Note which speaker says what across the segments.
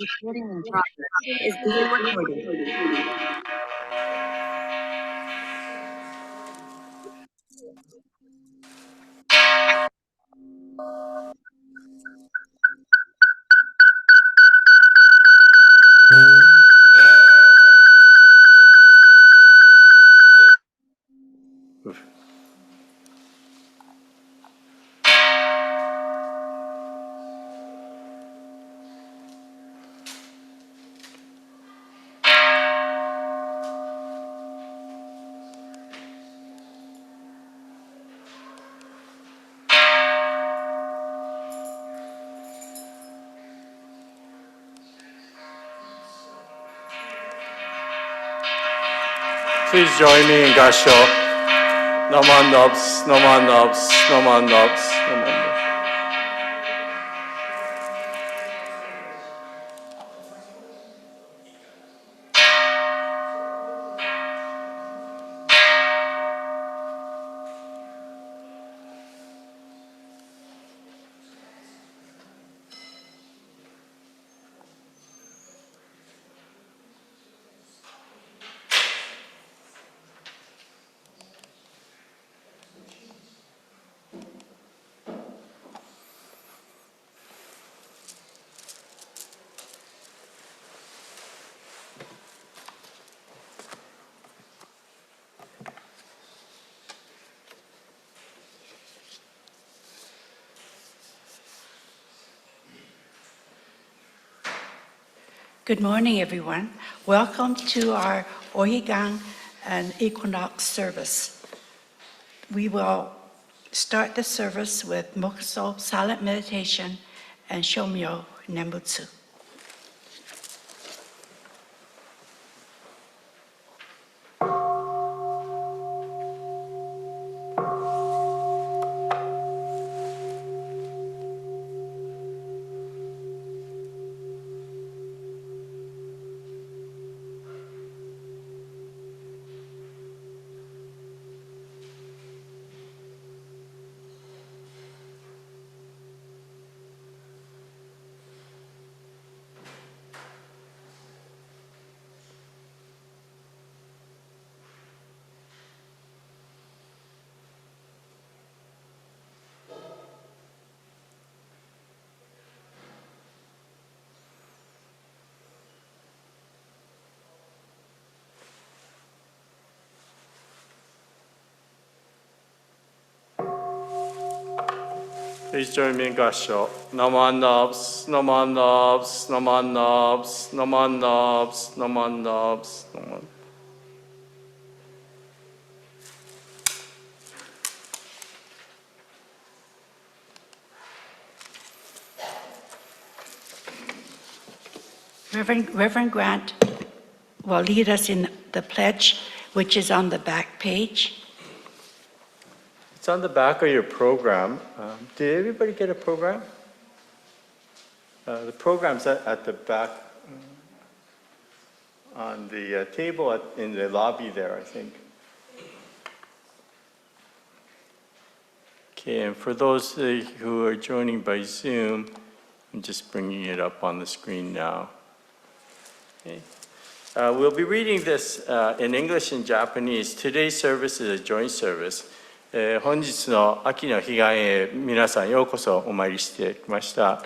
Speaker 1: Recording in progress is being recorded.
Speaker 2: Please join me in Gasho. Naman nobs, naman nobs, naman nobs, naman nobs.
Speaker 3: Good morning, everyone. Welcome to our Ohigan and Equinox service. We will start the service with Mokuso silent meditation and Shomyo Nembutsu.
Speaker 2: Please join me in Gasho. Naman nobs, naman nobs, naman nobs, naman nobs, naman nobs, naman.
Speaker 3: Reverend Grant will lead us in the pledge, which is on the back page.
Speaker 2: It's on the back of your program. Did everybody get a program? The program's at the back on the table in the lobby there, I think. Okay, and for those who are joining by Zoom, I'm just bringing it up on the screen now. Okay. We'll be reading this in English and Japanese. Today's service is a joint service. 本日の秋の彼岸へ皆さんようこそお参りしてきました。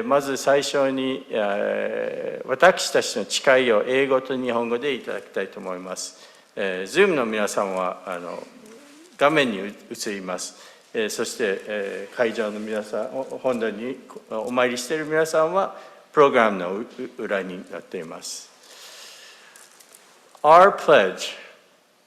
Speaker 2: まず最初に、私たちの誓いを英語と日本語でいただきたいと思います。Zoom の皆さんは画面に映ります。そして、会場の皆さん、本堂にお参りしている皆さんはプログラムの裏になっています。Our pledge,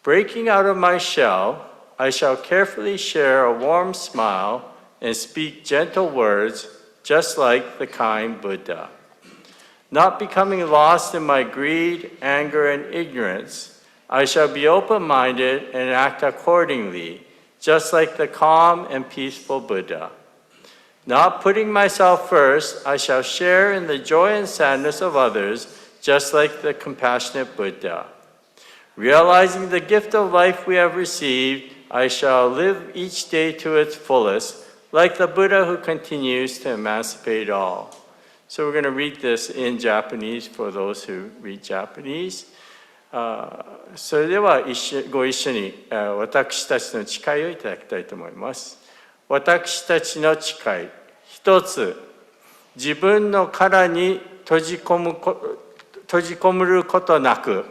Speaker 2: breaking out of my shell, I shall carefully share a warm smile and speak gentle words just like the kind Buddha. Not becoming lost in my greed, anger, and ignorance, I shall be open-minded and act accordingly, just like the calm and peaceful Buddha. Not putting myself first, I shall share in the joy and sadness of others, just like the compassionate Buddha. Realizing the gift of life we have received, I shall live each day to its fullest, like the Buddha who continues to emancipate all. So we're going to read this in Japanese for those who read Japanese. それではご一緒に私たちの誓いをいただきたいと思います。私たちの誓い。一つ、自分の殻に閉じ込むることなく、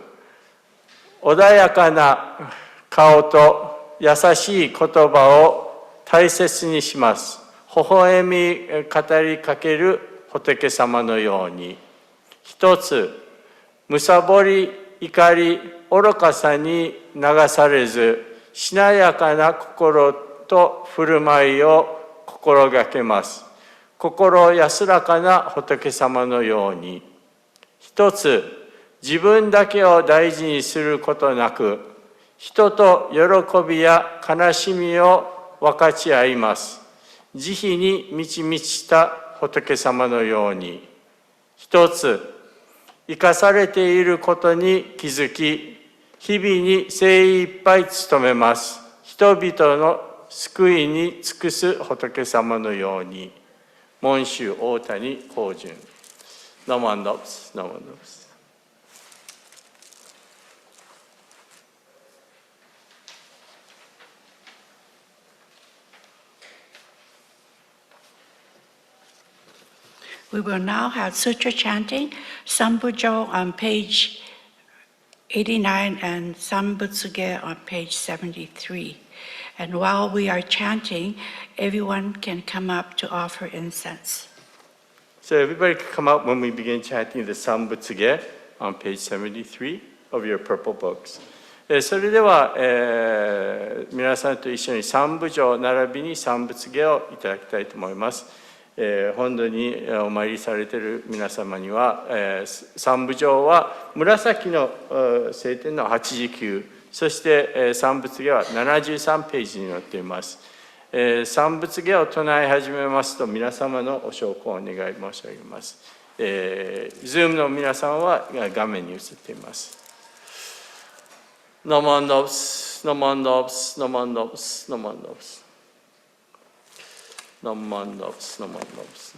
Speaker 2: 穏やかな顔と優しい言葉を大切にします。微笑み語りかける仏様のように。一つ、むさぼり、怒り、愚かさに流されず、しなやかな心と振る舞いを心がけます。心安らかな仏様のように。一つ、自分だけを大事にすることなく、人と喜びや悲しみを分かち合います。慈悲に満ち満ちた仏様のように。一つ、生かされていることに気づき、日々に精一杯努めます。人々の救いに尽くす仏様のように。門州大谷光順。ナマンダブス、ナマンダブス。
Speaker 3: We will now have sutra chanting, Sambujo on page 89 and Sambutsuge on page 73. And while we are chanting, everyone can come up to offer incense.
Speaker 2: So everybody can come up when we begin chanting the Sambutsuge on page 73 of your purple books. それでは、皆さんと一緒に三部上並びに三仏下をいただきたいと思います。本堂にお参りされている皆様には、三部上は紫の聖典の89、そして三仏下は73ページに載っています。三仏下を唱え始めますと皆様のお焼香をお願い申し上げます。Zoom の皆さんは画面に映っています。ナマンダブス、ナマンダブス、ナマンダブス、ナマンダブス。Namandavs, namandavs.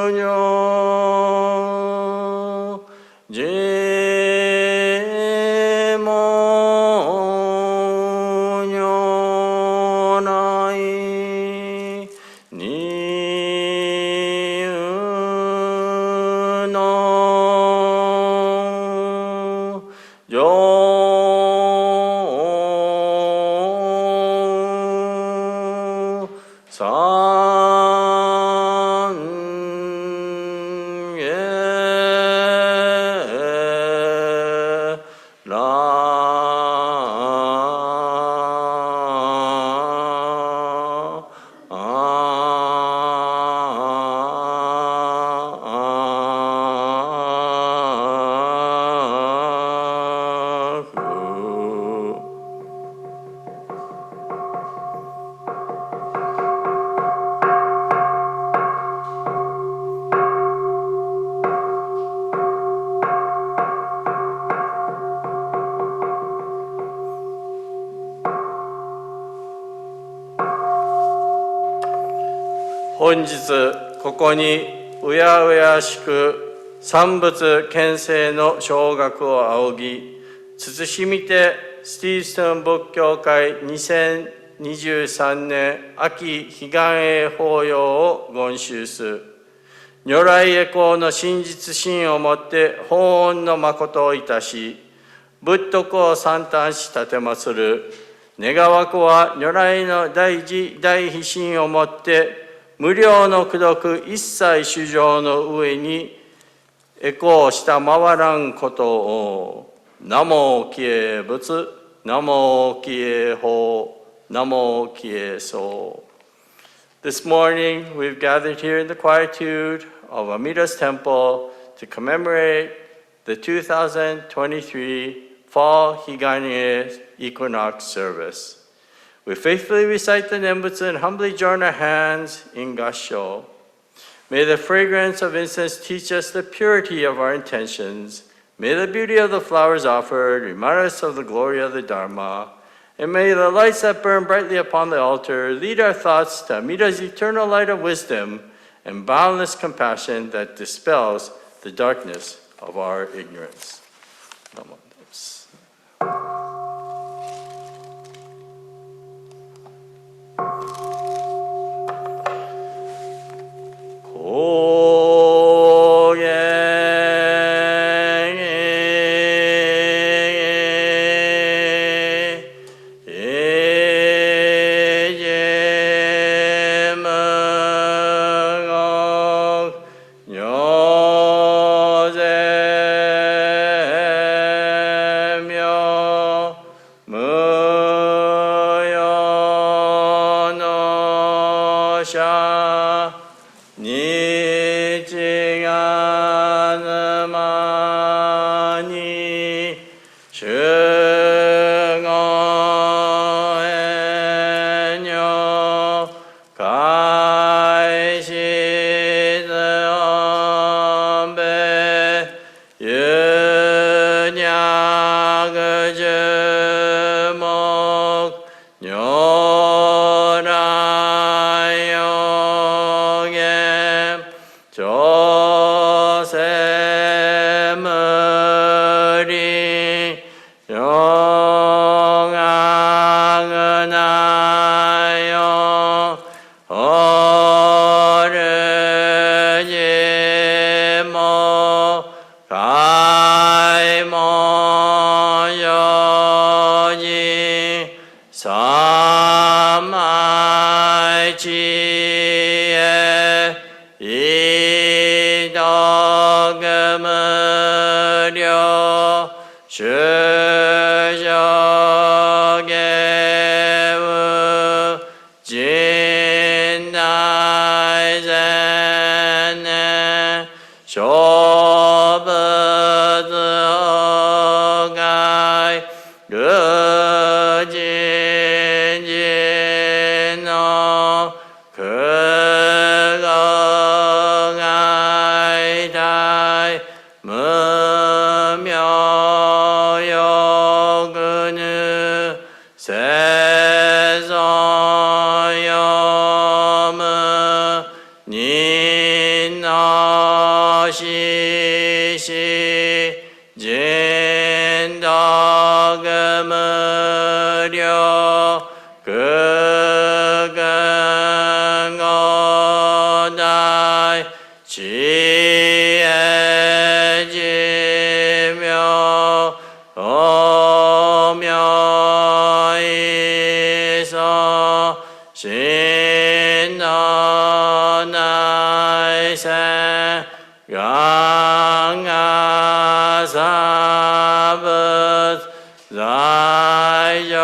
Speaker 2: Bunyo ジモニョナイニウノジョサンエ本日ここにうやうやしく三仏牽制の奨学を仰ぎ、慎みてスティーストン仏教会2023年秋彼岸営法要を言修す。如来へ向の真実心をもって法恩の誠をいたし、仏徳を賛嘆し立てまする。願わくは如来の大慈大悲心をもって無量の功徳一切衆生の上に栄光したまわらんことを。ナモキエ仏、ナモキエ法、ナモキエ僧。This morning we've gathered here in the quietude of Amida's temple to commemorate the 2023 Fall Higanye Equinox service. We faithfully recite the Nembutsu and humbly join our hands in Gassho. May the fragrance of incense teach us the purity of our intentions. May the beauty of the flowers offered remind us of the glory of the Dharma. And may the lights that burn brightly upon the altar lead our thoughts to Amida's eternal light of wisdom and boundless compassion that dispels the darkness of our ignorance. Namo. 시 진덕무려 그근고다이 지혜지며 오며이서 신너나이세 강아사붓 자이저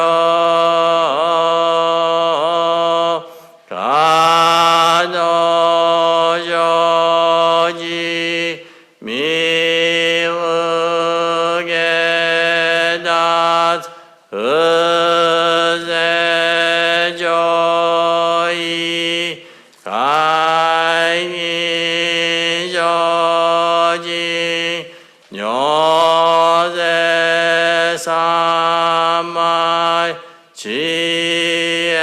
Speaker 2: 가노조지 미우게닷 의세조이 가인이조지 뇨세사마이 지혜이조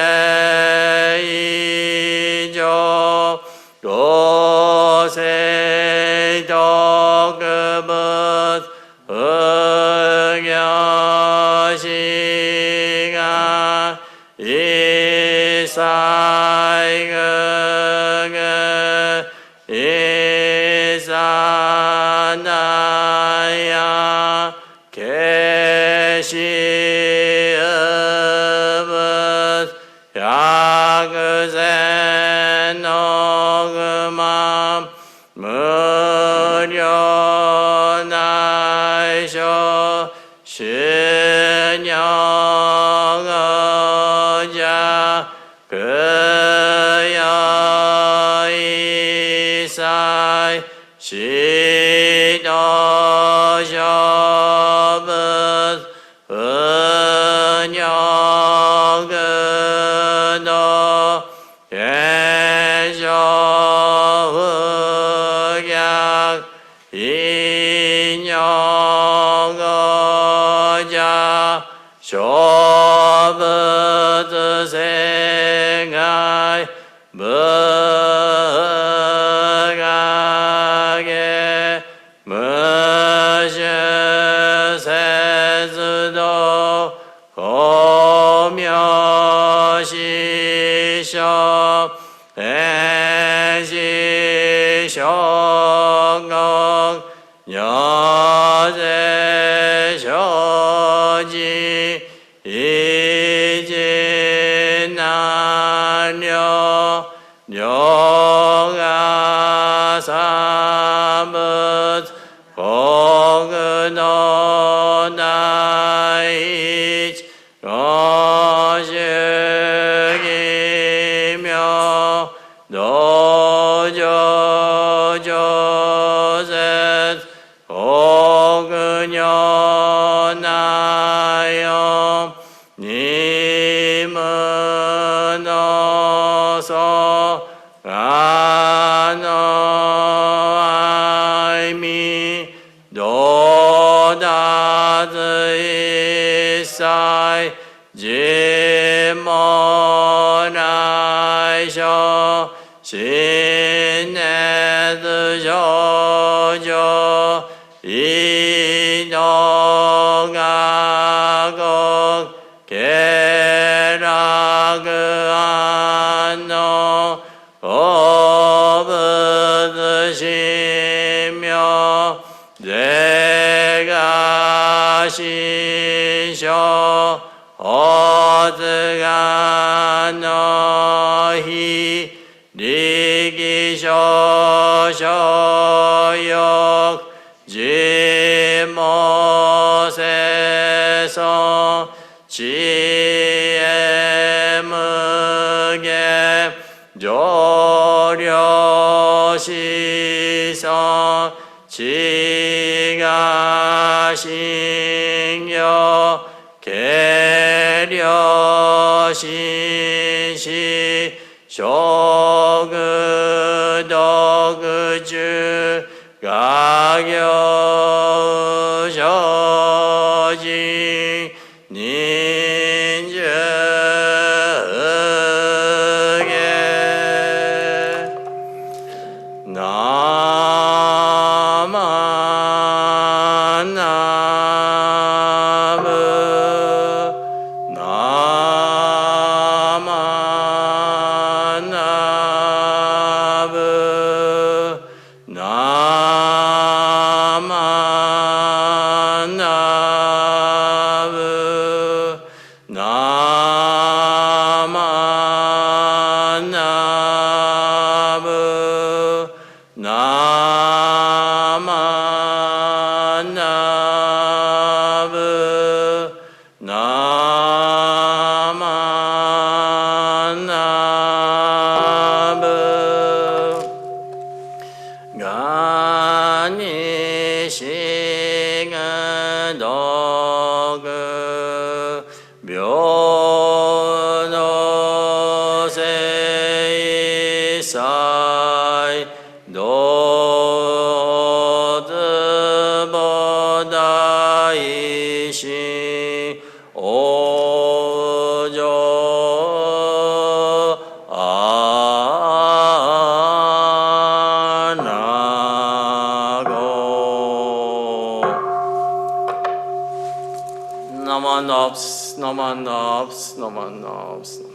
Speaker 2: 로세도급은 의겨시가 이사이그그 이사나야 계시읍은 야그세노그맘 무려나이쇼 신영어자 그여이사이 시도쇼붓 은여그도 계쇼흑약 인여거자 쇼붓 생활 무가게 무시세즈도 고묘시쇼 행시쇼공 여제쇼지 이진나려 뇨가사붓 고근오나이치 거식이며 노조조셋 고근여나여 님은 어서 가노아이미 노다드이사이 지모나이쇼 신내드쇼조 이노가곡 게라그안노 오브드시며 내가 신쇼 어드가 너희 리기쇼쇼욕 지모세서 지혜무게 조려시서 지가신여 계려신시 쇼그도그주 가교셔지 닌저게 나만나 도그 묘노세이사이 노드보다이시 오조 아나고 나만업스 나만업스 나만업스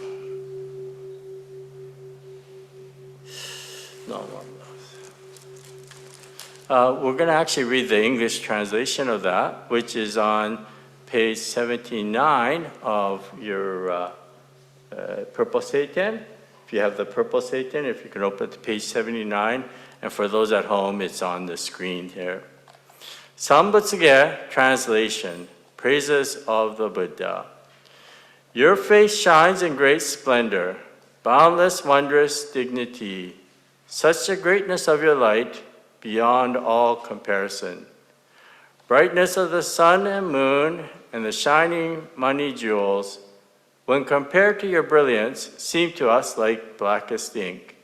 Speaker 2: we're going to actually read the English translation of that, which is on page 79 of your purple Satan. If you have the purple Satan, if you can open to page 79. And for those at home, it's on the screen here. Sambutsuge translation, praises of the Buddha. Your face shines in great splendor, boundless, wondrous dignity, such the greatness of your light, beyond all comparison. Brightness of the sun and moon and the shining money jewels, when compared to your brilliance, seem to us like blackest ink.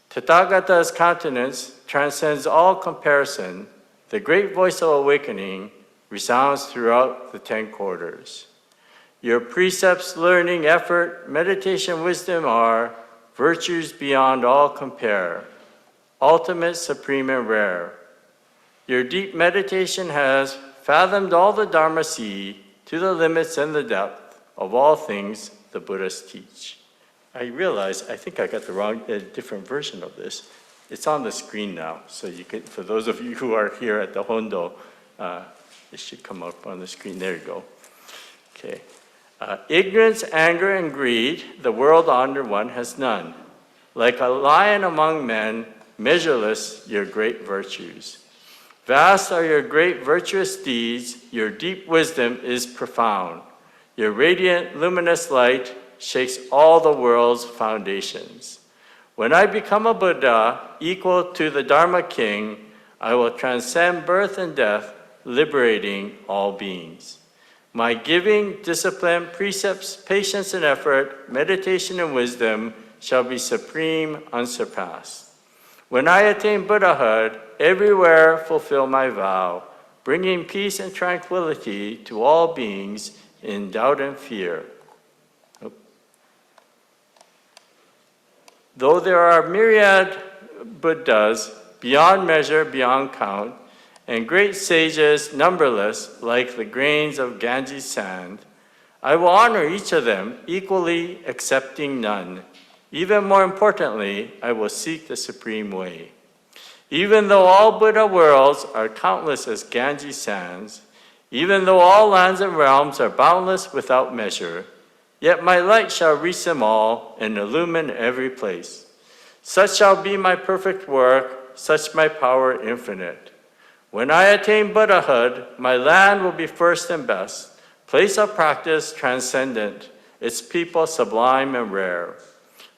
Speaker 2: Tathagata's countenance transcends all comparison. The great voice of awakening resounds throughout the 10 quarters. Your precepts, learning, effort, meditation, wisdom are virtues beyond all compare, ultimate, supreme, and rare. Your deep meditation has fathomed all the Dharma sea to the limits and the depth of all things the Buddhists teach. I realize I think I got the wrong, different version of this. It's on the screen now, so you can, for those of you who are here at the Hondo, it should come up on the screen. There you go. Okay. Ignorance, anger, and greed, the world under one has none. Like a lion among men, measureless your great virtues. Vast are your great virtuous deeds, your deep wisdom is profound. Your radiant, luminous light shakes all the world's foundations. When I become a Buddha, equal to the Dharma King, I will transcend birth and death, liberating all beings. My giving, discipline, precepts, patience and effort, meditation and wisdom shall be supreme, unsurpassed. When I attain Buddhahood, everywhere fulfill my vow, bringing peace and tranquility to all beings in doubt and fear. Though there are myriad Buddhas, beyond measure, beyond count, and great sages numberless like the grains of Ganges sand, I will honor each of them equally, accepting none. Even more importantly, I will seek the supreme way. Even though all Buddha worlds are countless as Ganges sands, even though all lands and realms are boundless without measure, yet my light shall reach them all and illumine every place. Such shall be my perfect work, such my power infinite. When I attain Buddhahood, my land will be first and best, place of practice transcendent, its people sublime and rare.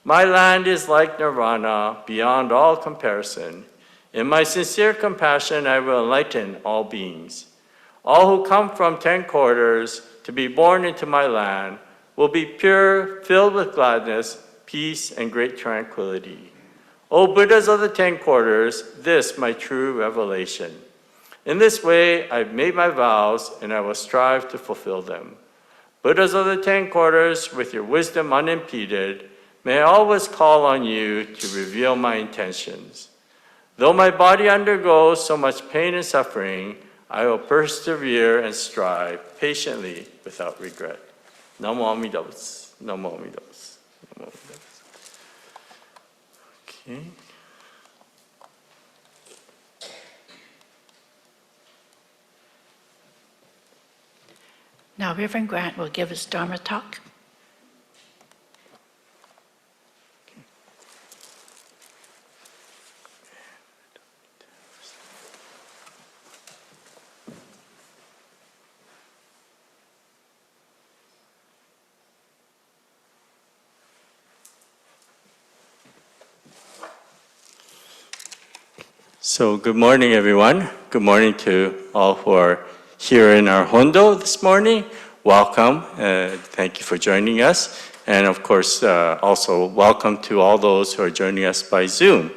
Speaker 2: My land is like nirvana, beyond all comparison. In my sincere compassion, I will enlighten all beings. All who come from 10 quarters to be born into my land will be pure, filled with gladness, peace, and great tranquility. O Buddhas of the 10 quarters, this my true revelation. In this way, I've made my vows, and I will strive to fulfill them. Buddhas of the 10 quarters, with your wisdom unimpeded, may I always call on you to reveal my intentions. Though my body undergoes so much pain and suffering, I will persevere and strive patiently without regret. Namo Amida Butsu. Namo Amida Butsu. Namo Amida Butsu. Okay.
Speaker 3: Now Reverend Grant will give his Dharma talk.
Speaker 2: So good morning, everyone. good morning to all who are here in our Hondo this morning. Welcome. Thank you for joining us. And of course, also welcome to all those who are joining us by Zoom.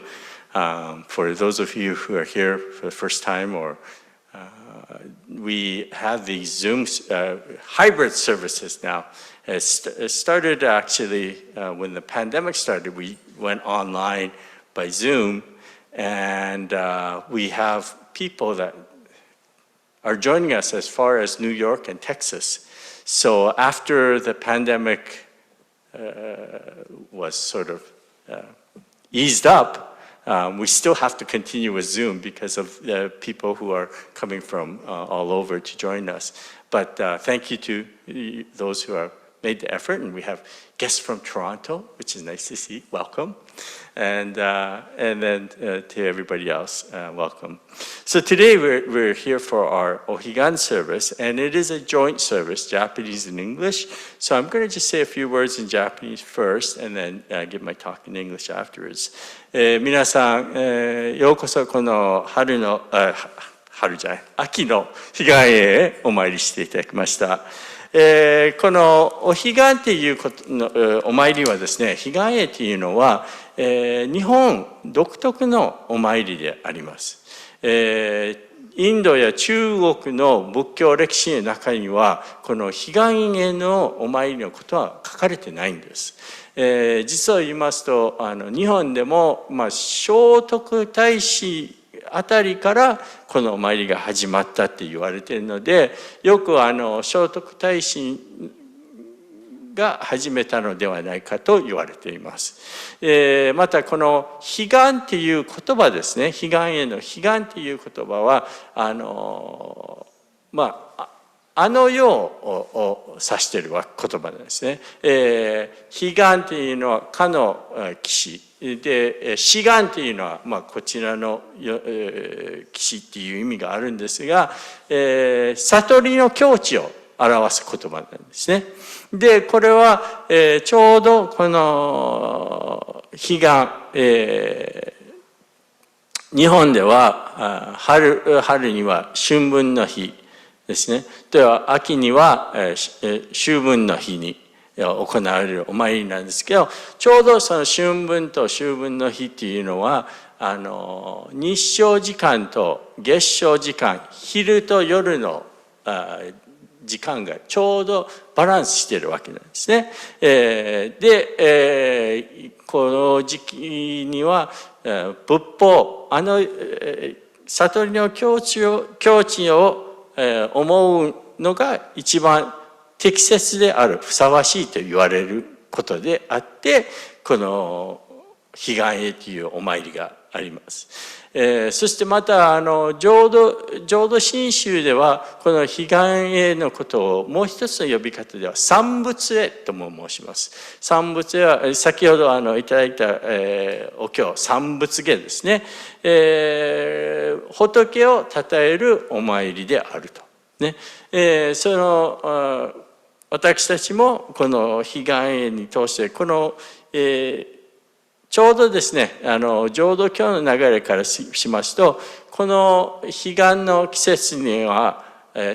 Speaker 2: For those of you who are here for the first time, or we have these Zoom hybrid services now. It started actually when the pandemic started. We went online by Zoom, and we have people that are joining us as far as New York and Texas. So after the pandemic was sort of eased up, we still have to continue with Zoom because of the people who are coming from all over to join us. But thank you to those who have made the effort, and we have guests from Toronto, which is nice to see. Welcome. And then to everybody else, welcome. So today we're here for our Ohigan service, and it is a joint service, Japanese and English. So I'm going to just say a few words in Japanese first, and then give my talk in English afterwards. 皆さん、ようこそこの春じゃない、秋の彼岸へお参りしていただきました。このお彼岸っていうことのお参りはですね、彼岸会っていうのは、日本独特のお参りであります。インドや中国の仏教歴史の中にはこの彼岸へのお参りのことは書かれてないんです。実を言いますと日本でも、聖徳太子あたりからこのお参りが始まったって言われているので、よく聖徳太子が始めたのではないかと言われています。またこの彼岸っていう言葉ですね、彼岸への彼岸っていう言葉は世を指している言葉なんですね。彼岸っていうのはかの岸で、志願っていうのはこちらの岸っていう意味があるんですが、悟りの境地を表す言葉なんですね。でこれは、ちょうどこの彼岸、日本では春には春分の日ですね。では秋には秋分の日に行われるお参りなんですけど、ちょうどその春分と秋分の日っていうのは日照時間と月照時間、昼と夜の時間がちょうどバランスしているわけなんですね。で、この時期には仏法悟りの境地を思うのが一番適切である、ふさわしいと言われることであって、この彼岸へというお参りがあります。そしてまた浄土真宗ではこの彼岸へのことをもう一つの呼び方では三仏へとも申します。三仏へは先ほどいただいた、お経三仏下ですね、仏を称えるお参りであるとね。私たちもこの彼岸へに通してこの、ちょうどですね浄土教の流れからしますと、この彼岸の季節には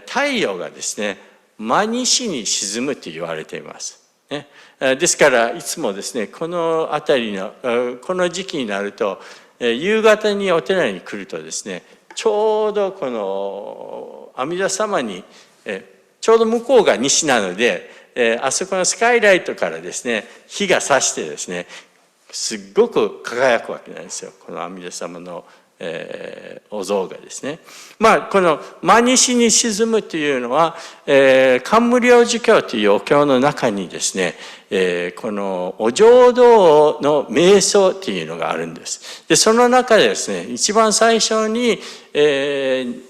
Speaker 2: 太陽がですね真西に沈むと言われています。ですからいつもですねこの辺りのこの時期になると夕方にお寺に来るとですね、ちょうどこの阿弥陀様にちょうど向こうが西なので、あそこのスカイライトからですね日が差してですねすっごく輝くわけなんですよ、この阿弥陀様の、お像がですね。この真西に沈むというのは、観無量寿経というお経の中にですね、このお浄土の瞑想というのがあるんです。でその中でですね一番最初に、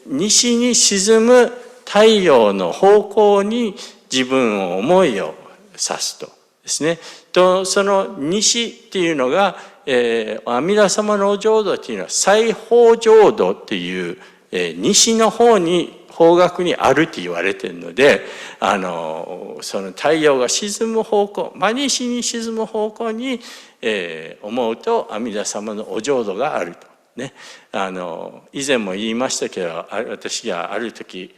Speaker 2: 西に沈む太陽の方向に自分の思いを指すとですね。とその西っていうのが、阿弥陀様のお浄土っていうのは西方浄土っていう、西の方に方角にあると言われているので、その太陽が沈む方向、真西に沈む方向に、思うと阿弥陀様のお浄土があると。ね。以前も言いましたけど、私がある時、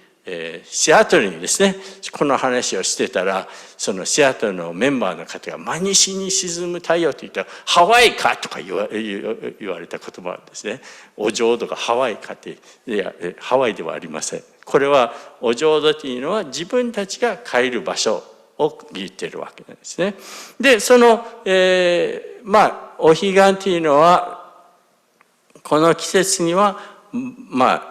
Speaker 2: シアトルにですね、この話をしてたら、そのシアトルのメンバーの方が、真西に沈む太陽って言ったら、ハワイかとか言われた言葉ですね。お浄土がハワイかって、いや、ハワイではありません。これは、お浄土というのは自分たちが帰る場所を言っているわけなんですね。で、その、お彼岸というのは、この季節には、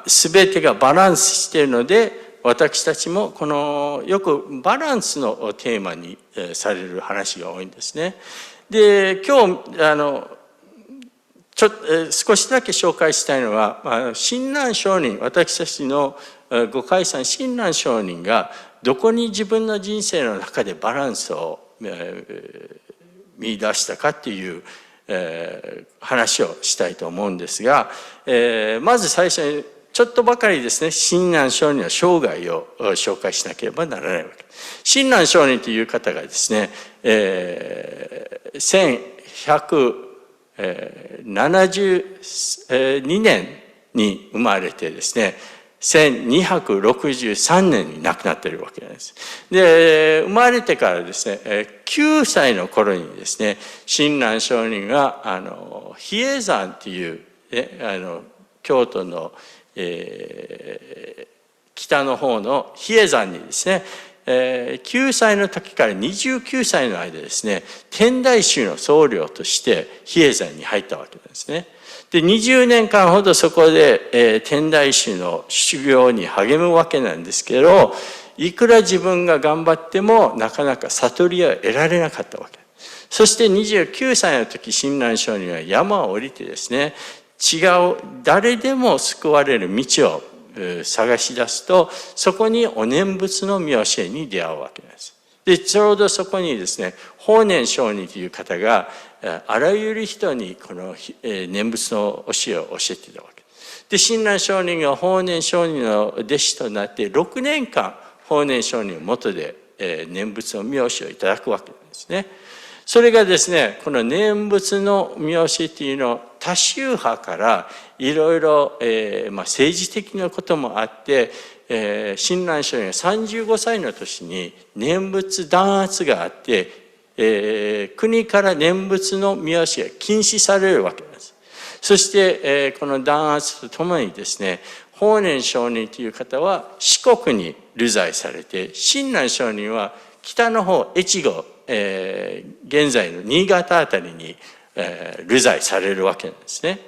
Speaker 2: 全てがバランスしているので、私たちもよくバランスのテーマにされる話が多いんですね。で、今日、少しだけ紹介したいのは、親鸞上人、私たちのご解散親鸞上人が、どこに自分の人生の中でバランスを見出したかっていう話をしたいと思うんですが、まず最初にちょっとばかりですね、親鸞上人の生涯を紹介しなければならないわけです。親鸞上人という方がですね、1172年に生まれてですね、1263年に亡くなっているわけなんです。で、生まれてからですね、9歳の頃にですね、親鸞上人が比叡山という、京都の、北の方の比叡山にですね、9歳の時から29歳の間ですね、天台宗の僧侶として比叡山に入ったわけなんですね。で、20年間ほどそこで、天台宗の修行に励むわけなんですけど、いくら自分が頑張ってもなかなか悟りは得られなかったわけ。そして29歳の時、親鸞上人は山を降りてですね、違う誰でも救われる道を探し出すと、そこにお念仏の見教えに出会うわけです。で、ちょうどそこにですね、法然上人という方が、あらゆる人にこの念仏の教えを教えていたわけで、親鸞上人が法然上人の弟子となって6年間法然上人の下で念仏の見教えをいただくわけですね。それがですね、この念仏の見教えというのを多宗派からいろいろ政治的なこともあって、親鸞上人が35歳の年に念仏弾圧があって、国から念仏の見教えが禁止されるわけです。そして、この弾圧とともにですね、法然上人という方は四国に流罪されて、親鸞上人は北の方、越後、現在の新潟あたりに、流罪されるわけなんですね。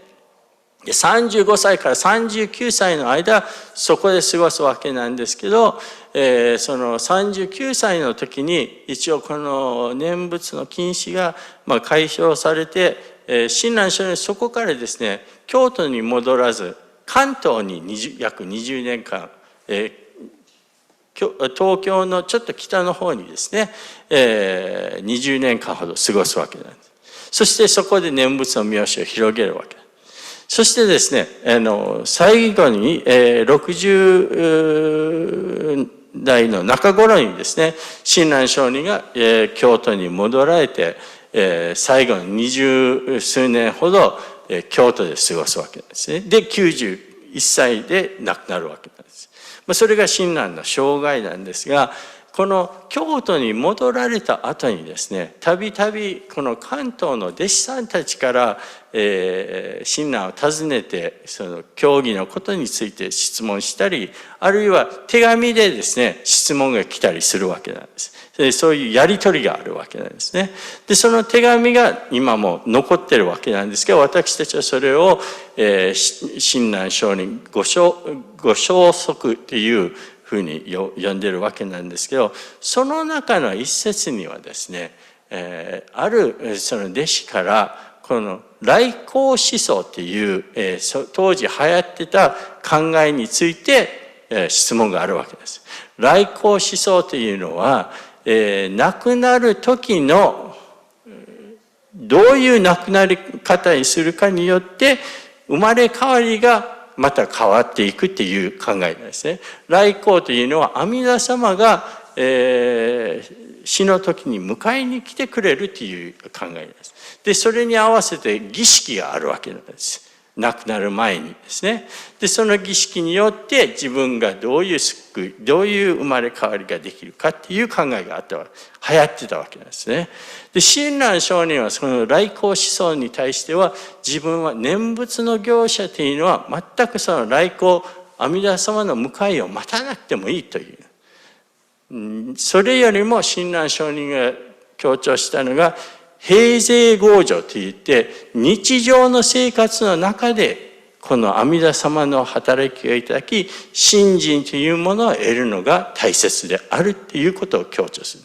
Speaker 2: で、35歳から39歳の間、そこで過ごすわけなんですけど、その39歳の時に、一応この念仏の禁止が解消されて、親鸞上人はそこからですね、京都に戻らず、関東に約20年間、東京のちょっと北の方にですね、20年間ほど過ごすわけなんです。そしてそこで念仏の見教えを広げるわけです。そしてですね、最後に、60代の中頃にですね、親鸞上人が、京都に戻られて、最後の20数年ほど、京都で過ごすわけなんですね。で、91歳で亡くなるわけなんです。それが親鸞の生涯なんですが、この京都に戻られた後にですね、たびたびこの関東の弟子さんたちから、親鸞を訪ねて、その教義のことについて質問したり、あるいは手紙でですね、質問が来たりするわけなんです。そういうやり取りがあるわけなんですね。で、その手紙が今も残ってるわけなんですけど、私たちはそれを、親鸞上人ご消息っていうふうに呼んでるわけなんですけど、その中の一節にはですね、あるその弟子からこの来航思想っていう、当時流行ってた考えについて、質問があるわけです。来航思想というのは、亡くなる時のどういう亡くなり方にするかによって生まれ変わりがまた変わっていくっていう考えなんですね。来航というのは阿弥陀様が、死の時に迎えに来てくれるという考えです。で、それに合わせて儀式があるわけなんです。亡くなる前にですね。で、その儀式によって自分がどういう救い、どういう生まれ変わりができるかっていう考えがあったわけ、流行ってたわけなんですね。で、親鸞上人はその来航思想に対しては、自分は念仏の行者というのは全くその来航、阿弥陀様の迎えを待たなくてもいいという。それよりも親鸞上人が強調したのが、平生強情といって日常の生活の中でこの阿弥陀様の働きをいただき信心というものを得るのが大切であるということを強調す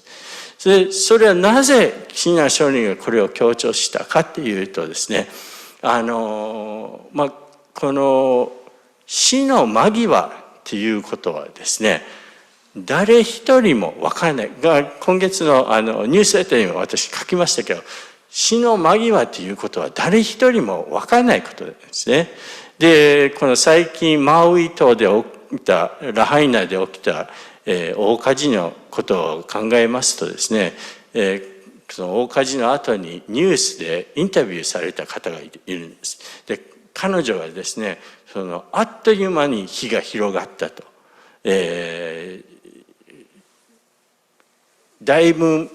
Speaker 2: る。それはなぜ親鸞上人がこれを強調したかというとですね、この死の間際ということはですね、誰一人も分からない。今月のニュースレターにも私書きましたけど、死の間際ということは誰一人も分からないことですね。で、この最近マウイ島で起きた、ラハイナで起きた、大火事のことを考えますとですね、その大火事の後にニュースでインタビューされた方がいるんです。で、彼女はですね、あっという間に火が広がったと。だいぶ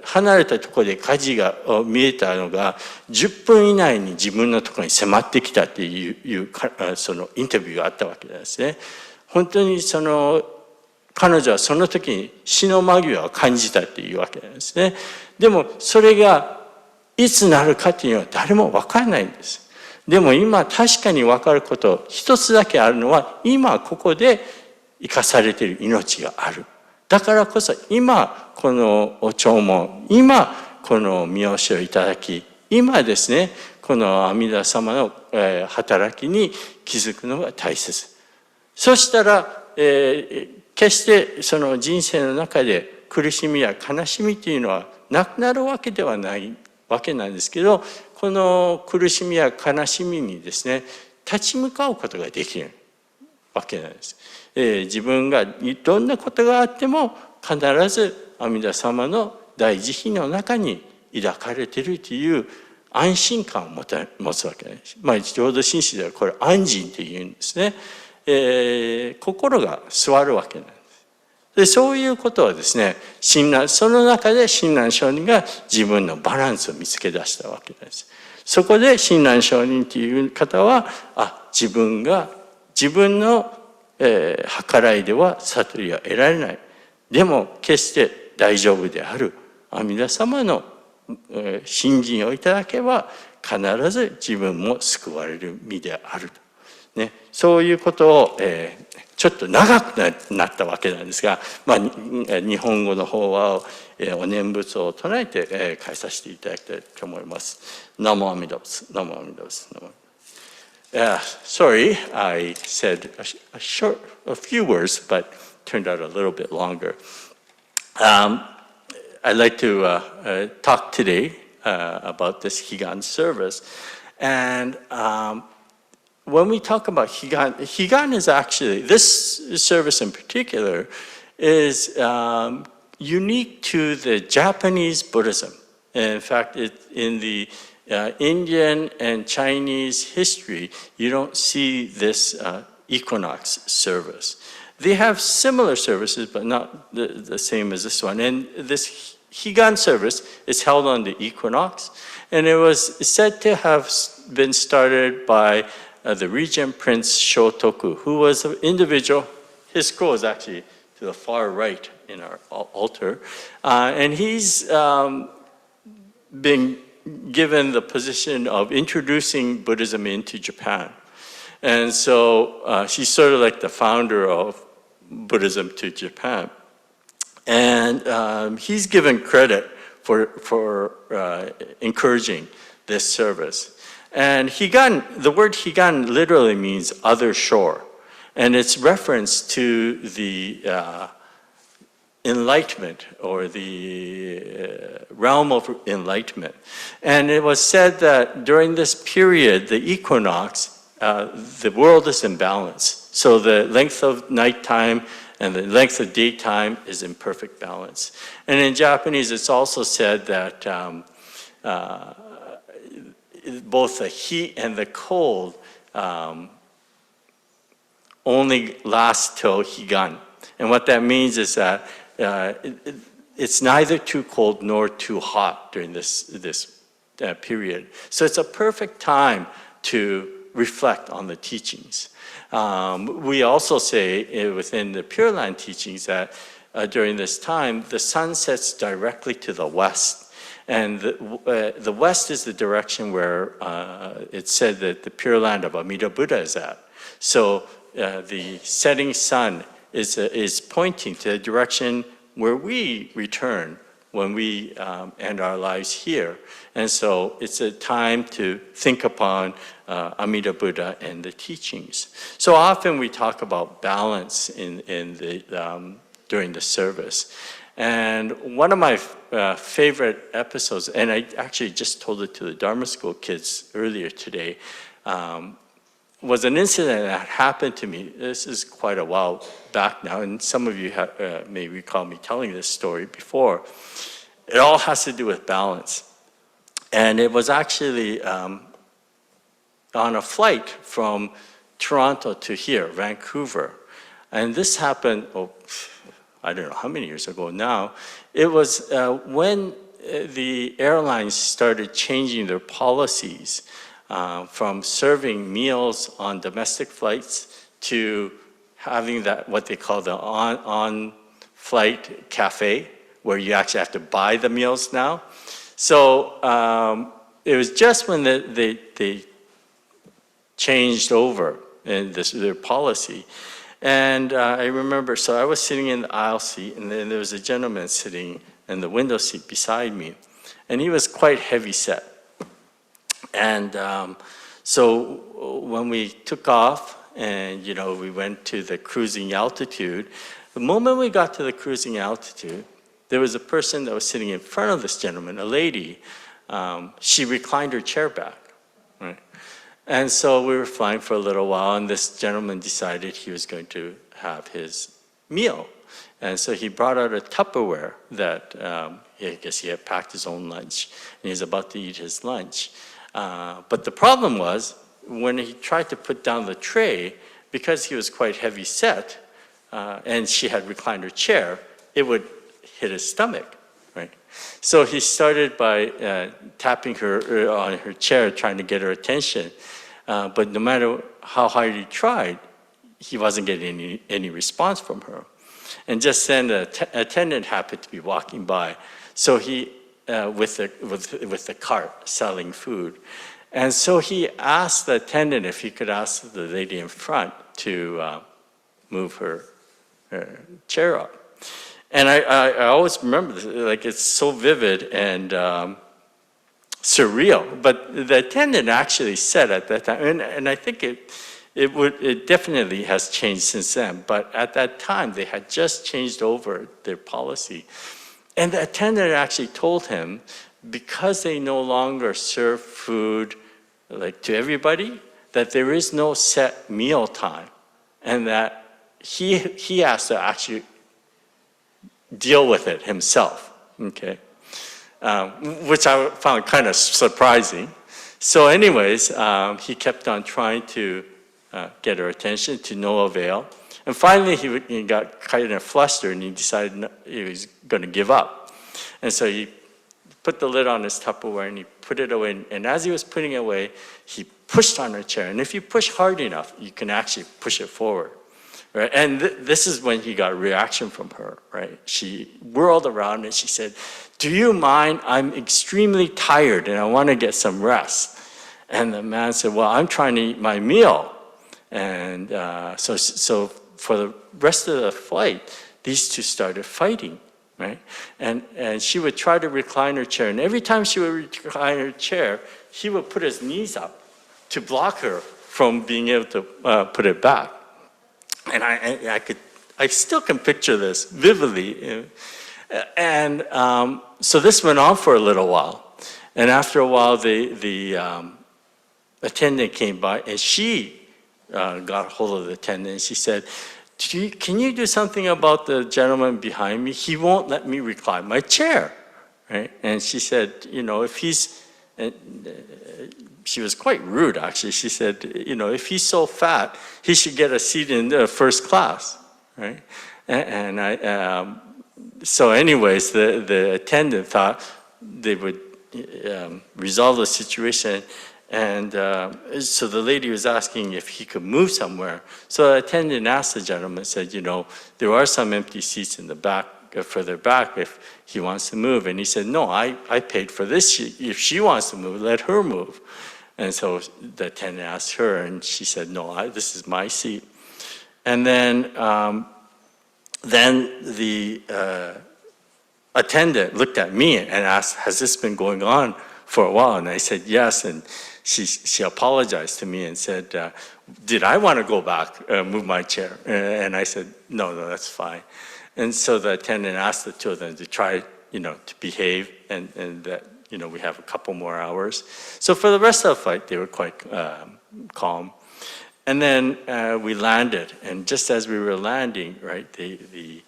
Speaker 2: 離れたところで火事が見えたのが10分以内に自分のところに迫ってきたっていうそのインタビューがあったわけですね。本当に彼女はその時に死の間際を感じたっていうわけなんですね。でもそれがいつなるかっていうのは誰も分からないんです。でも今確かに分かること一つだけあるのは、今ここで生かされている命がある。だからこそ今このお弔問、今この御教しをいただき、今ですねこの阿弥陀様の働きに気づくのが大切。そしたら、決してその人生の中で苦しみや悲しみというのはなくなるわけではないわけなんですけど、この苦しみや悲しみにですね立ち向かうことができるわけなんです。自分がどんなことがあっても必ず阿弥陀様の大慈悲の中に抱かれているという安心感を持つわけです。浄土真宗ではこれ安心というんですね。心が座るわけなんです。でそういうことはですね、その中で親鸞上人が自分のバランスを見つけ出したわけです。そこで親鸞上人という方は自分の計らいでは悟りは得られない。でも決して大丈夫である阿弥陀様の信心をいただけば必ず自分も救われる身であると、ね、そういうことを、ちょっと長くなったわけなんですが、日本語の方はお念仏を唱えて、返させていただきたいと思います。ナモアミダ仏、ナモアミダ仏、ナモアミダ仏。Sorry, I said a few words, but turned out a little bit longer. I'd like to talk today about this Ohigan service. And when we talk about Ohigan is actually, this service in particular is unique to the Japanese Buddhism. In fact, in the Indian and Chinese history, you don't see this equinox service. They have similar services, but not the same as this one. And this Ohigan service is held on the equinox, and it was said to have been started by the regent Prince Shotoku, who was an individual. His scroll is actually to the far right in our altar, and he's been given the position of introducing Buddhism into Japan. And so she's sort of like the founder of Buddhism to Japan. And he's given credit for encouraging this service. And Ohigan, the word Ohigan literally means other shore. And it's reference to the enlightenment or the realm of enlightenment. And it was said that during this period, the equinox, the world is in balance. So the length of nighttime and the length of daytime is in perfect balance. And in Japanese, it's also said that both the heat and the cold only last till Ohigan. And what that means is that it's neither too cold nor too hot during this period. So it's a perfect time to reflect on the teachings. We also say within the Pure Land teachings that during this time, the sun sets directly to the west. And the west is the direction where it's said that the Pure Land of Amida Buddha is at. So the setting sun is pointing to the direction where we return when we end our lives here. And so it's a time to think upon Amida Buddha and the teachings. So often we talk about balance during the service. And one of my favorite episodes, and I actually just told it to the Dharma School kids earlier today, was an incident that happened to me. This is quite a while back now, and some of you may recall me telling this story before. It all has to do with balance. And it was actually on a flight from Toronto to here, Vancouver. And this happened, I don't know how many years ago now. It was when the airlines started changing their policies from serving meals on domestic flights to having that, what they call the on-flight cafe, where you actually have to buy the meals now. So it was just when they changed over in their policy. And I remember, so I was sitting in the aisle seat, and then there was a gentleman sitting in the window seat beside me, and he was quite heavy set. And so when we took off and, we went to the cruising altitude, the moment we got to the cruising altitude, there was a person that was sitting in front of this gentleman, a lady. She reclined her chair back, right? And so we were flying for a little while, and this gentleman decided he was going to have his meal. And so he brought out a Tupperware that I guess he had packed his own lunch, and he was about to eat his lunch. But the problem was, when he tried to put down the tray, because he was quite heavy set, and she had reclined her chair, it would hit his stomach, right? So he started by tapping her on her chair, trying to get her attention. But no matter how hard he tried, he wasn't getting any response from her. And just then, the attendant happened to be walking by. So he, with the cart selling food. And so he asked the attendant if he could ask the lady in front to move her chair up. And I always remember this, like it's so vivid and surreal. But the attendant actually said at that time, and I think it definitely has changed since then, but at that time they had just changed over their policy. And the attendant actually told him, because they no longer serve food like to everybody, that there is no set meal time, and that he has to actually deal with it himself, okay? Which I found kind of surprising. So anyways, he kept on trying to get her attention to no avail. And finally, he got kind of flustered, and he decided he was going to give up. And so he put the lid on his Tupperware, and he put it away. And as he was putting it away, he pushed on her chair. And if you push hard enough, you can actually push it forward. Right? And this is when he got a reaction from her, right? She whirled around and she said, "Do you mind? I'm extremely tired and I want to get some rest." And the man said, "Well, I'm trying to eat my meal." And so for the rest of the flight, these two started fighting, right? And she would try to recline her chair. And every time she would recline her chair, he would put his knees up to block her from being able to put it back. And I still can picture this vividly. And so this went on for a little while. And after a while, the attendant came by, and she got a hold of the attendant, and she said, "Can you do something about the gentleman behind me? He won't let me recline my chair," right? And she said, if he's, And she was quite rude, actually. She said, if he's so fat, he should get a seat in the first class, right? So anyways, the attendant thought they would resolve the situation. And so the lady was asking if he could move somewhere. So the attendant asked the gentleman, said, there are some empty seats in the back, further back if he wants to move. And he said, no, I paid for this. If she wants to move, let her move. And so the attendant asked her, and she said, no, this is my seat. And then the attendant looked at me and asked, has this been going on for a while? And I said, yes. And she apologized to me and said, did I want to go back, move my chair? And I said, no, that's fine. And so the attendant asked the two of them to try, to behave and that, we have a couple more hours. So for the rest of the flight, they were quite calm. And then we landed, and just as we were landing, right, the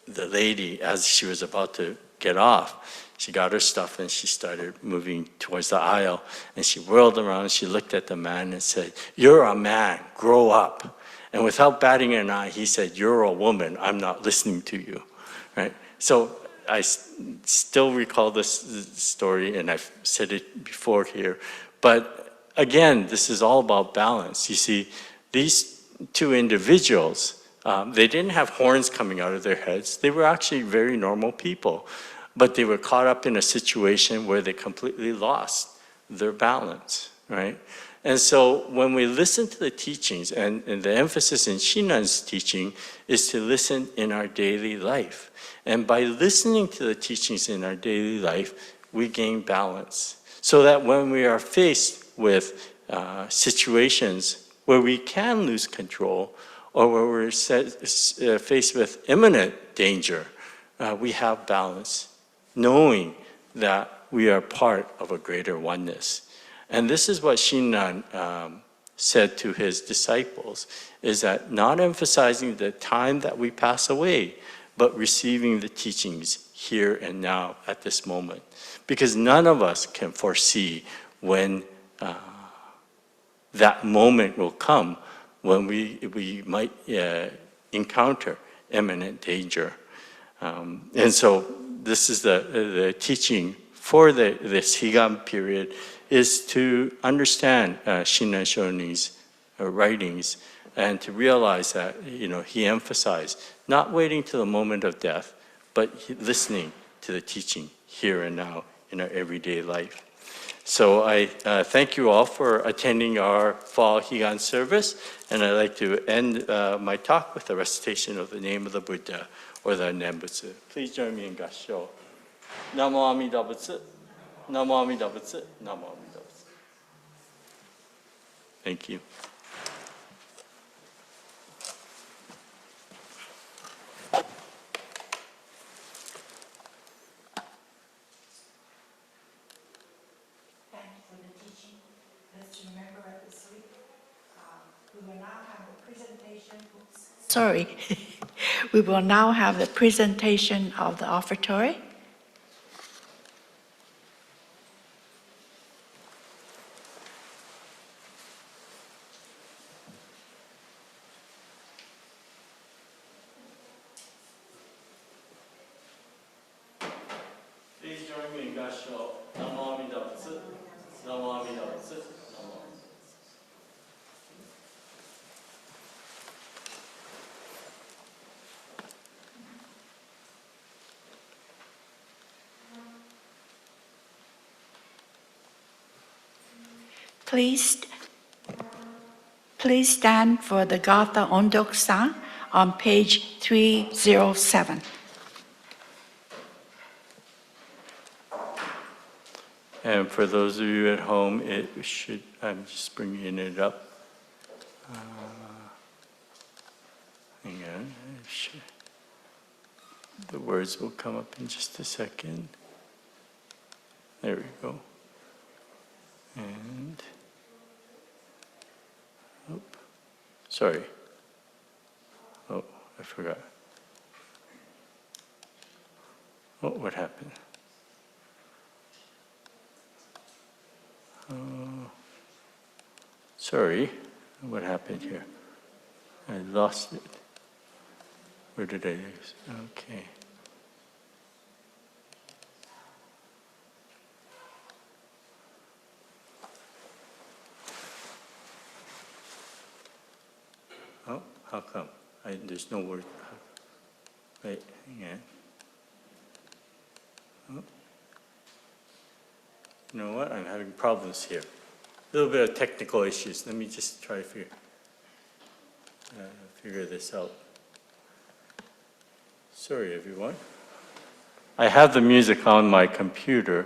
Speaker 2: lady, as she was about to get off, she got her stuff and she started moving towards the aisle, and she whirled around, she looked at the man and said, you're a man, grow up. And without batting an eye, he said, you're a woman, I'm not listening to you, right? So I still recall this story, and I've said it before here, but again, this is all about balance. You see, these two individuals, they didn't have horns coming out of their heads. They were actually very normal people, but they were caught up in a situation where they completely lost their balance, right? And so when we listen to the teachings, and the emphasis in Shinan's teaching is to listen in our daily life. And by listening to the teachings in our daily life, we gain balance. So that when we are faced with situations where we can lose control, or where we're faced with imminent danger, we have balance, knowing that we are part of a greater oneness. And this is what Shinran said to his disciples, is that not emphasizing the time that we pass away, but receiving the teachings here and now at this moment. Because none of us can foresee when that moment will come when we might encounter imminent danger. And so this is the teaching for this Higan period, is to understand Shinran Shonin's writings and to realize that he emphasized not waiting till the moment of death, but listening to the teaching here and now in our everyday life. So I thank you all for attending our fall Higan service, and I'd like to end my talk with a recitation of the name of the Buddha, or the Nembutsu. Please join me in Gassho. Namo Amida Butsu, Namo Amida Butsu, Namo Amida Butsu. Thank you.
Speaker 3: Sorry. We will now have the presentation of the offertory.
Speaker 2: Please join me in Gassho. Namo Amida Butsu, Namo Amida Butsu, Namo Amida Butsu.
Speaker 3: Please stand for the Gatha Ondok-san on page 307.
Speaker 2: And for those of you at home, it should, I'm just bringing it up. Hang on, the words will come up in just a second. There we go. And, sorry. Oh, I forgot. Oh, what happened? Sorry, what happened here? I lost it. Where did I lose? Okay. Oh, how come? There's no word. Wait, hang on. Oh. You know what? I'm having problems here. A little bit of technical issues. Let me just try to figure this out. Sorry, everyone. I have the music on my computer,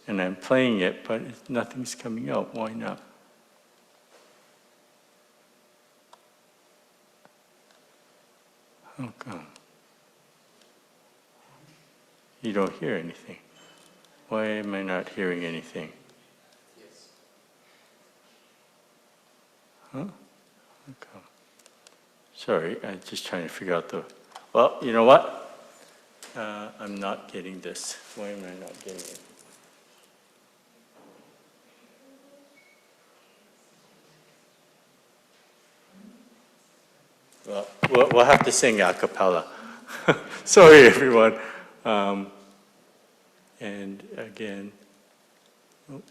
Speaker 2: and I'm playing it, but nothing's coming out. Why not? How come? You don't hear anything. Why am I not hearing anything? Yes. Huh? How come? Sorry, I'm just trying to figure out the... Well, you know what? I'm not getting this. Why am I not getting it? Well, we'll have to sing a cappella. Sorry, everyone. And again, oh.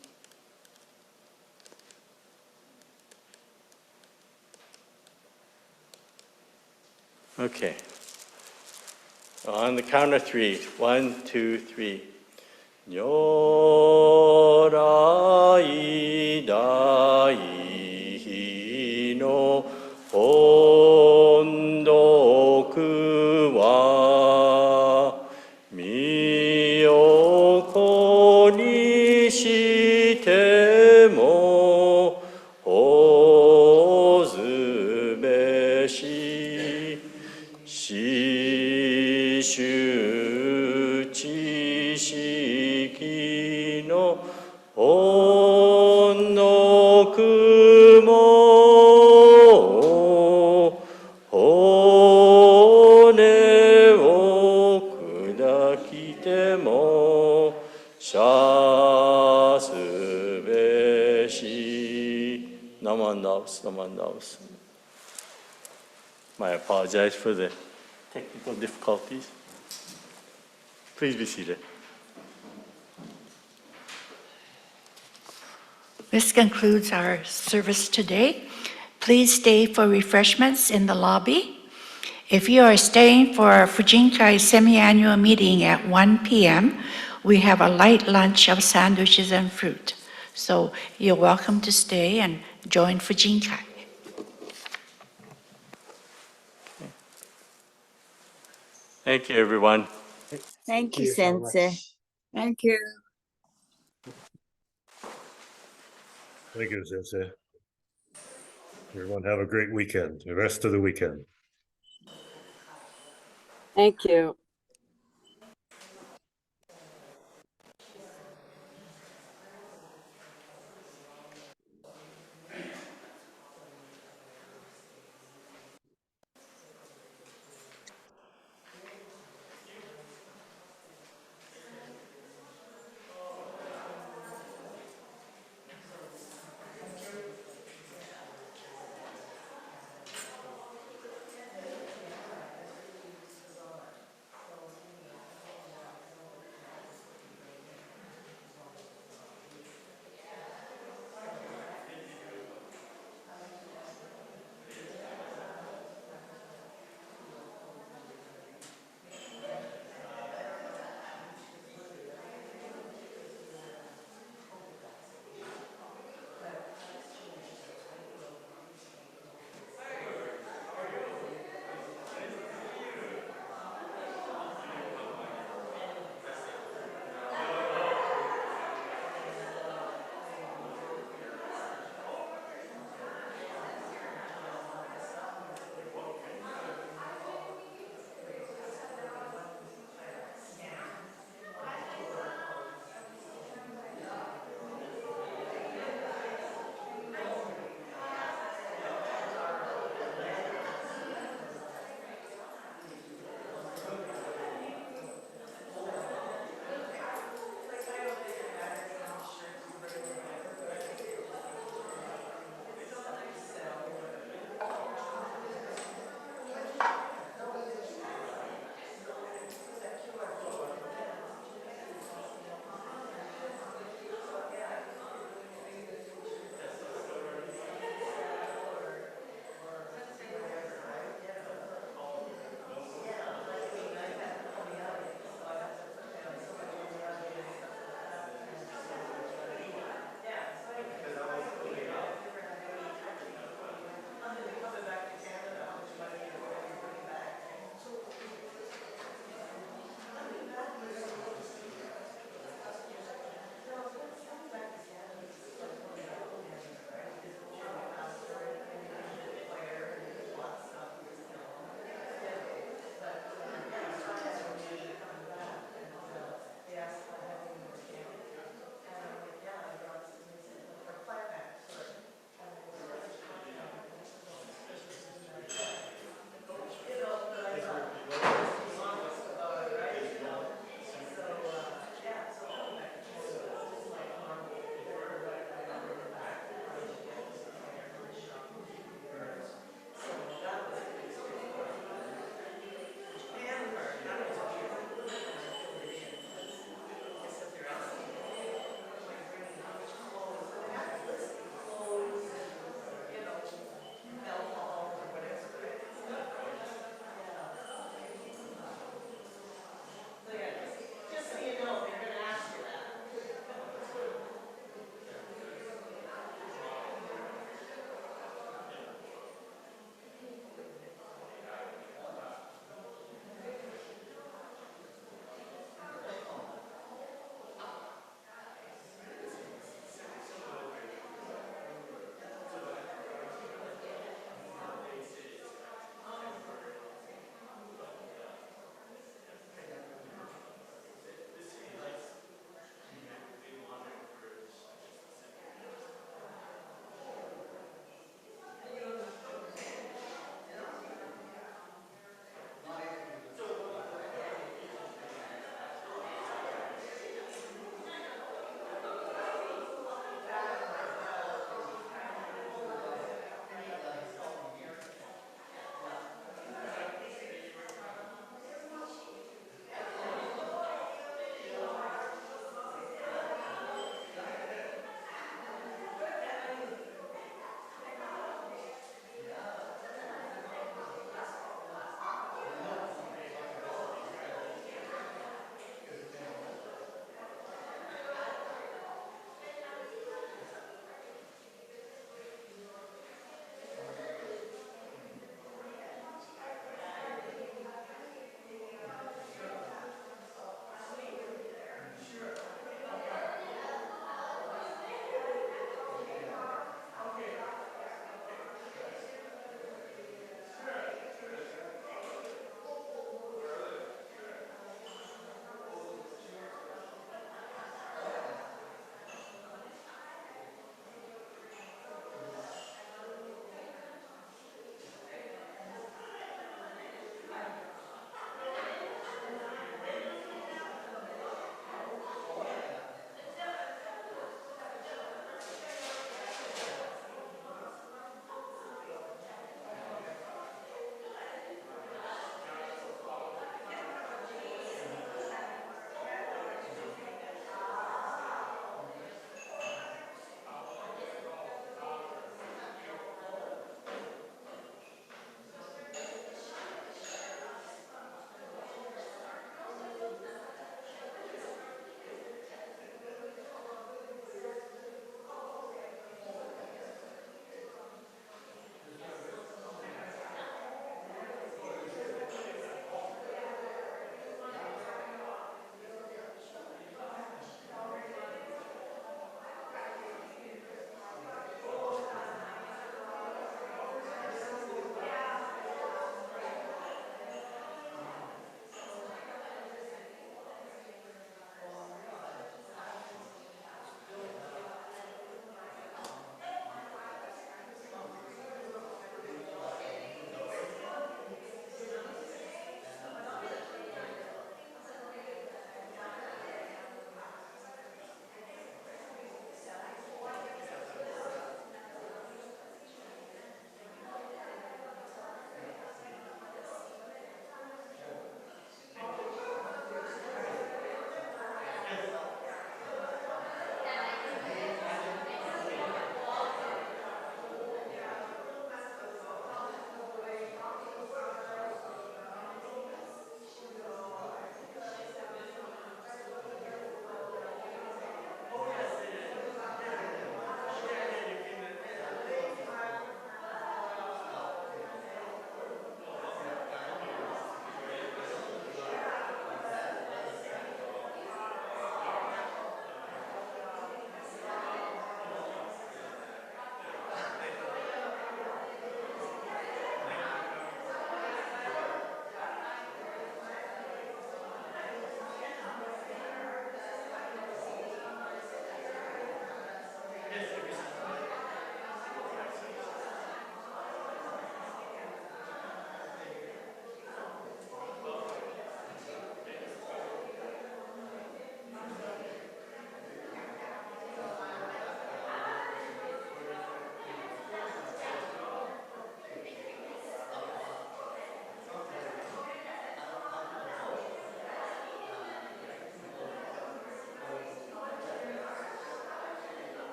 Speaker 2: Okay. On the count of three. 1, 2, 3. Nyorai dai no hondoku wa miyoko ni shite mo hozu beshi shishu chishiki no onnoku mo hone wo kudakite mo shasu beshi. Namandaos. I apologize for the technical difficulties. Please be seated.
Speaker 3: This concludes our service today. Please stay for refreshments in the lobby. If you are staying for our Fujinkai semi-annual meeting at 1 p.m., we have a light lunch of sandwiches and fruit. So you're welcome to stay and join Fujinkai.
Speaker 2: Thank you, everyone.
Speaker 1: Thank you, Sensei.
Speaker 4: Thank you.
Speaker 5: Thank you, Sensei. Everyone have a great weekend, the rest of the weekend.
Speaker 4: Thank you.